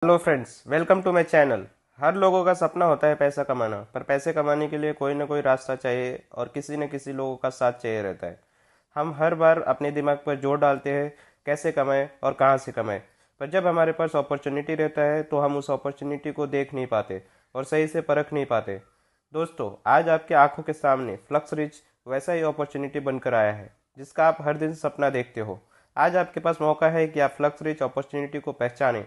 Hello friends, welcome to my channel. हर लोगों का सपना होता है पैसा कमाना, पर पैसे कमाने के लिए कोई ना कोई रास्ता चाहिए और किसी न किसी लोगों का साथ चाहिए रहता है। हम हर बार अपने दिमाग पर जोर डालते हैं कैसे कमाएं और कहां से कमाएं, पर जब हमारे पास अपॉर्चुनिटी रहता है तो हम उस अपॉर्चुनिटी को देख नहीं पाते और सही से परख नहीं पाते। दोस्तों, आज आपके आंखों के सामने फ्लक्स रिच वैसा ही अपॉर्चुनिटी बनकर आया है जिसका आप हर दिन सपना देखते हो। आज आपके पास मौका है कि आप फ्लक्स रिच अपॉर्चुनिटी को पहचानें।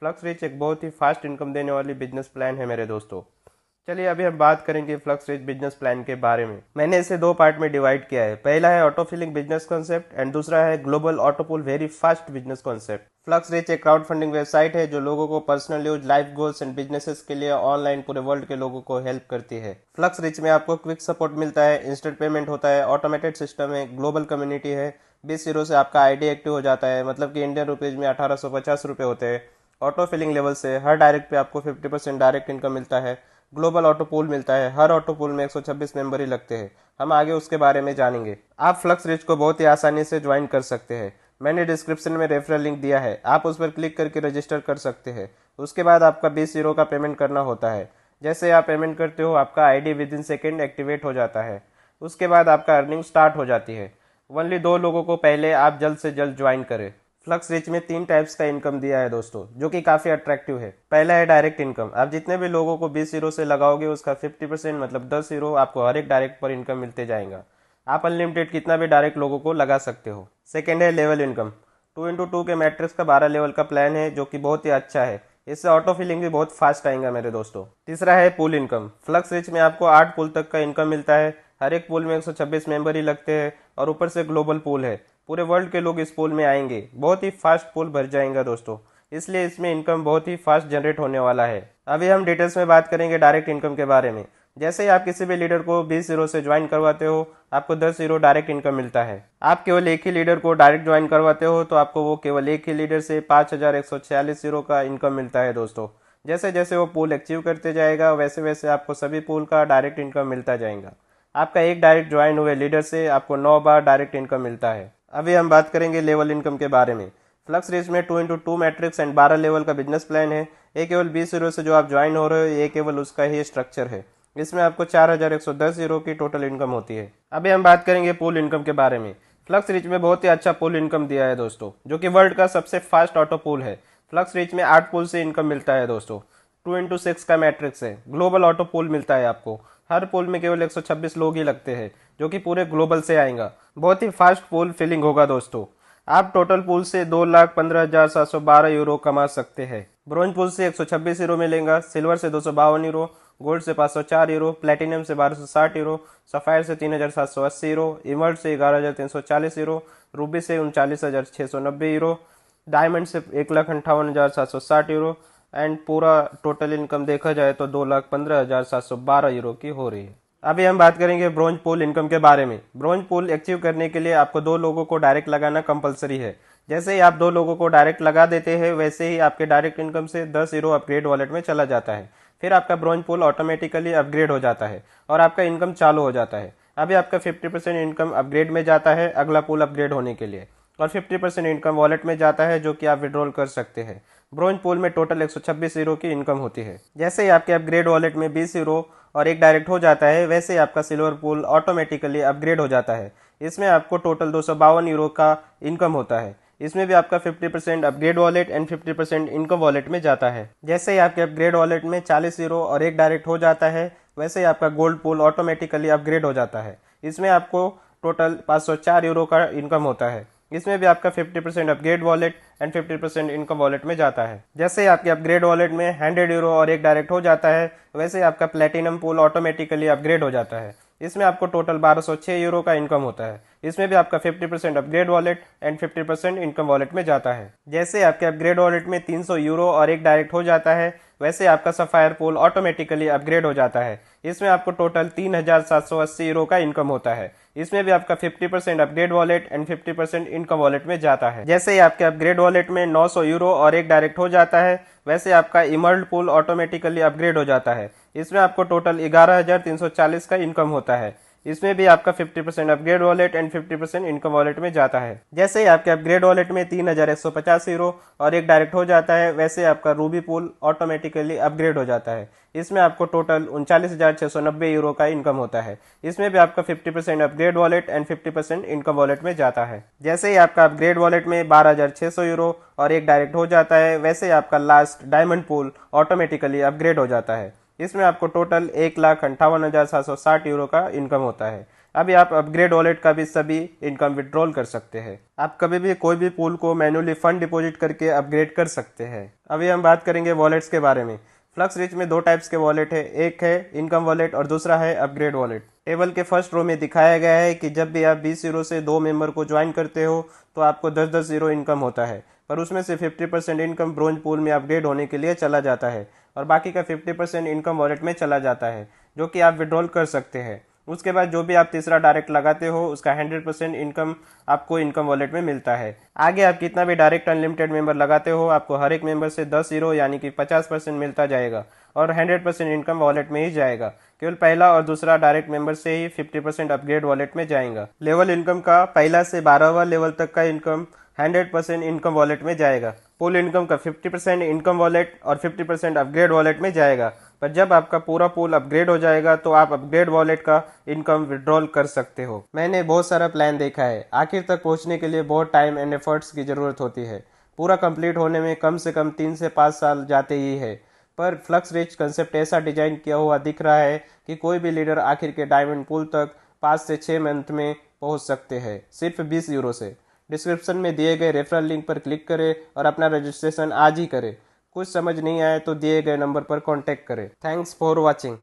फ्लक्स रिच एक बहुत ही फास्ट इनकम देने वाली बिजनेस प्लान है मेरे दोस्तों। चलिए अभी हम बात करेंगे फ्लक्स रिच बिजनेस प्लान के बारे में। मैंने इसे दो पार्ट में डिवाइड किया है। पहला है auto filling business concept and दूसरा है global auto pool very fast business concept. Flux Rich एक क्राउड फंडिंग वेबसाइट है जो लोगों को personal use, life goals and businesses के लिए ऑनलाइन पूरे वर्ल्ड के लोगों को हेल्प करती है। फ्लक्स रिच में आपको क्विक सपोर्ट मिलता है, इंस्टेंट पेमेंट होता है, ऑटोमेटेड सिस्टम है, ग्लोबल कम्युनिटी है। 20 यूरो से आपका आईडी एक्टिव हो जाता है, मतलब कि इंडियन रुपीज में 1850 रुपये होते हैं। ऑटो फिलिंग लेवल से हर डायरेक्ट पे आपको 50% डायरेक्ट इनकम मिलता है। ग्लोबल ऑटो पूल मिलता है, हर ऑटो पूल में 126 मेंबर ही लगते हैं। हम आगे उसके बारे में जानेंगे। आप फ्लक्स रिच को बहुत ही आसानी से ज्वाइन कर सकते हैं। मैंने डिस्क्रिप्शन में रेफरल लिंक दिया है, आप उस पर क्लिक करके रजिस्टर कर सकते हैं। उसके बाद आपका 20 यूरो का पेमेंट करना होता है। जैसे आप पेमेंट करते हो आपका ID with in second activate हो जाता है। उसके बाद आपका अर्निंग स्टार्ट हो जाती है। ओनली 2 लोगों को पहले आप जल्द से जल्द ज्वाइन करें। फ्लक्स रिच में 3 टाइप्स का इनकम दिया है दोस्तों, जो कि काफी अट्रैक्टिव है। पहला है डायरेक्ट इनकम। आप जितने भी लोगों को 20 यूरो से लगाओगे उसका 50% मतलब 10 यूरो आपको हर एक डायरेक्ट पर इनकम मिलते जाएगा। आप अनलिमिटेड कितना भी डायरेक्ट लोगों को लगा सकते हो। सेकेंड है लेवल इनकम। 2x2 के मैट्रिक्स का 12 लेवल का प्लान है जो कि बहुत ही अच्छा है। इससे ऑटो फिलिंग भी बहुत फास्ट आएगा मेरे दोस्तों। तीसरा है पूल इनकम। फ्लक्स रिच में आपको 8 पूल तक का इनकम मिलता है। हर एक पूल में 126 मेंबर ही लगते हैं और ऊपर से ग्लोबल पूल है। पूरे वर्ल्ड के लोग इस पूल में आएंगे, बहुत ही फास्ट पूल भर जाएगा दोस्तों। इसलिए इसमें इनकम बहुत ही फास्ट जनरेट होने वाला है। अभी हम डिटेल्स में बात करेंगे डायरेक्ट इनकम के बारे में। जैसे ही आप किसी भी लीडर को 20 यूरो से ज्वाइन करवाते हो आपको 10 यूरो डायरेक्ट इनकम मिलता है। आप केवल एक ही लीडर को डायरेक्ट ज्वाइन करवाते हो तो आपको वो केवल एक ही लीडर से 5146 यूरो का इनकम मिलता है दोस्तों। जैसे जैसे वो पूल अचीव करते जाएगा वैसे वैसे आपको सभी पूल का डायरेक्ट इनकम मिलता जाएगा। आपका एक डायरेक्ट ज्वाइन हुए लीडर से आपको 9 बार डायरेक्ट इनकम मिलता है। अभी हम बात करेंगे लेवल इनकम के बारे में। फ्लक्स रिच में 2x2 मैट्रिक्स एंड 12 लेवल का बिजनेस प्लान है। ये केवल 20 यूरो से जो आप ज्वाइन हो रहे हो ये केवल उसका ही स्ट्रक्चर है। इसमें आपको 4110 यूरो की टोटल इनकम होती है। अभी हम बात करेंगे पूल इनकम के बारे में। फ्लक्स रिच में बहुत ही अच्छा पूल इनकम दिया है दोस्तों, जो कि वर्ल्ड का सबसे फास्ट ऑटो पूल है। फ्लक्स रिच में 8 पूल से इनकम मिलता है दोस्तों। 2x6 का मैट्रिक्स है। ग्लोबल ऑटो पूल मिलता है आपको। हर पूल में केवल 126 लोग ही लगते हैं जो कि पूरे ग्लोबल से आएगा। बहुत ही फास्ट पूल फिलिंग होगा दोस्तों। आप टोटल पूल से 2,15,712 यूरो कमा सकते हैं। ब्रोंज पूल से 126 यूरो मिलेगा, सिल्वर से 252 यूरो, गोल्ड से 504 यूरो, प्लेटिनम से 1260 यूरो, सफायर से 3780 यूरो, इमर्ल्ड से 11,340 यूरो, रूबी से 39,690 यूरो, डायमंड से 1,58,760 यूरो एंड पूरा टोटल इनकम देखा जाए तो 2,15,712 यूरो की हो रही है। अभी हम बात करेंगे ब्रोंज पूल इनकम के बारे में। ब्रोंज पूल अचीव करने के लिए आपको 2 लोगों को डायरेक्ट लगाना कंपलसरी है। जैसे ही आप 2 लोगों को डायरेक्ट लगा देते हैं वैसे ही आपके डायरेक्ट इनकम से 10 यूरो अपग्रेड वॉलेट में चला जाता है। फिर आपका ब्रोंज पूल ऑटोमेटिकली अपग्रेड हो जाता है और आपका इनकम चालू हो जाता है। अभी आपका 50% इनकम अपग्रेड में जाता है अगला पूल अपग्रेड होने के लिए, और 50% इनकम वॉलेट में जाता है जो कि आप विड्रॉल कर सकते हैं। ब्रोंज पूल में टोटल 126 यूरो की इनकम होती है। जैसे ही आपके अपग्रेड वॉलेट में 20 यूरो और एक डायरेक्ट हो जाता है वैसे ही आपका सिल्वर पूल ऑटोमेटिकली अपग्रेड हो जाता है। इसमें आपको टोटल 252 यूरो का इनकम होता है। इसमें भी आपका 50% upgrade wallet and 50% income wallet में जाता है। जैसे ही आपके अपग्रेड वॉलेट में 40 यूरो और एक डायरेक्ट हो जाता है वैसे ही आपका गोल्ड पूल ऑटोमेटिकली अपग्रेड हो जाता है। इसमें आपको टोटल 504 यूरो का इनकम होता है। इसमें भी आपका 50% upgrade wallet and 50% income wallet में जाता है। जैसे ही आपके अपग्रेड वॉलेट में 100 यूरो और एक डायरेक्ट हो जाता है वैसे ही आपका प्लेटिनम पूल ऑटोमेटिकली अपग्रेड हो जाता है। इसमें आपको टोटल 1206 यूरो का इनकम होता है। इसमें भी आपका 50% upgrade wallet and 50% income wallet में जाता है। जैसे आपके अपग्रेड वॉलेट में 300 यूरो और एक डायरेक्ट हो जाता है वैसे आपका सफायर पूल ऑटोमेटिकली अपग्रेड हो जाता है। इसमें आपको टोटल 3,780 यूरो का इनकम होता है। इसमें भी आपका 50% upgrade wallet and 50% income wallet में जाता है। जैसे ही आपके अपग्रेड वॉलेट में 900 यूरो और एक डायरेक्ट हो जाता है वैसे आपका इमर्ल्ड पूल ऑटोमेटिकली अपग्रेड हो जाता है। इसमें आपको टोटल 11,340 का इनकम होता है। इसमें भी आपका 50% upgrade wallet and 50% income wallet में जाता है। जैसे ही आपके अपग्रेड वॉलेट में 3150 यूरो और एक डायरेक्ट हो जाता है, वैसे आपका रूबी पूल ऑटोमेटिकली अपग्रेड हो जाता है। इसमें आपको टोटल 39,690 यूरो का इनकम होता है। इसमें भी आपका 50% upgrade wallet and 50% income wallet में जाता है। जैसे ही आपका अपग्रेड वॉलेट में 12,600 यूरो और एक डायरेक्ट हो जाता है, वैसे ही आपका last diamond pool automatically upgrade हो जाता है। इसमें आपको टोटल 1,58,760 यूरो का इनकम होता है। अभी आप अपग्रेड वॉलेट का भी सभी इनकम विड्रॉल कर सकते हैं। आप कभी भी कोई भी पूल को मैन्युअली फंड डिपॉजिट करके अपग्रेड कर सकते हैं। अभी हम बात करेंगे वॉलेट्स के बारे में। फ्लक्स रिच में दो टाइप्स के वॉलेट है, एक है इनकम वॉलेट और दूसरा है अपग्रेड वॉलेट। टेबल के फर्स्ट रो में दिखाया गया है कि जब भी आप 20 यूरो से 2 मेंबर को ज्वाइन करते हो तो आपको 10-10 यूरो इनकम होता है, पर उसमें से 50% इनकम ब्रोंज पूल में अपग्रेड होने के लिए चला जाता है और बाकी का 50% इनकम वॉलेट में चला जाता है, जो कि आप विड्रॉल कर सकते हैं। उसके बाद जो भी आप तीसरा डायरेक्ट लगाते हो उसका 100% इनकम आपको इनकम वॉलेट में मिलता है। आगे आप कितना भी डायरेक्ट अनलिमिटेड मेंबर लगाते हो, आपको हर एक मेंबर से 10 यूरो यानी कि 50% मिलता जाएगा और 100% इनकम वॉलेट में ही जाएगा। केवल पहला और दूसरा डायरेक्ट मेंबर से ही 50% अपग्रेड वॉलेट में जाएगा। लेवल इनकम का पहला से 12वां लेवल तक का इनकम 100% इनकम वॉलेट में जाएगा। पूल इनकम का 50% इनकम वॉलेट और 50% अपग्रेड वॉलेट में जाएगा। पर जब आपका पूरा पूल अपग्रेड हो जाएगा तो आप अपग्रेड वॉलेट का इनकम विड्रॉल कर सकते हो। मैंने बहुत सारा प्लान देखा है, आखिर तक पहुंचने के लिए बहुत टाइम एंड एफर्ट्स की जरूरत होती है। पूरा कंप्लीट होने में कम से कम 3 से 5 साल जाते ही है। पर फ्लक्स रिच कंसेप्ट ऐसा डिजाइन किया हुआ दिख रहा है कि कोई भी लीडर आखिर के डायमंड पूल तक 5 से 6 मंथ में पहुंच सकते हैं, सिर्फ 20 यूरो से। डिस्क्रिप्शन में दिए गए रेफरल लिंक पर क्लिक करें और अपना रजिस्ट्रेशन आज ही करें। कुछ समझ नहीं आए तो दिए गए नंबर पर कांटेक्ट करें। Thanks for watching.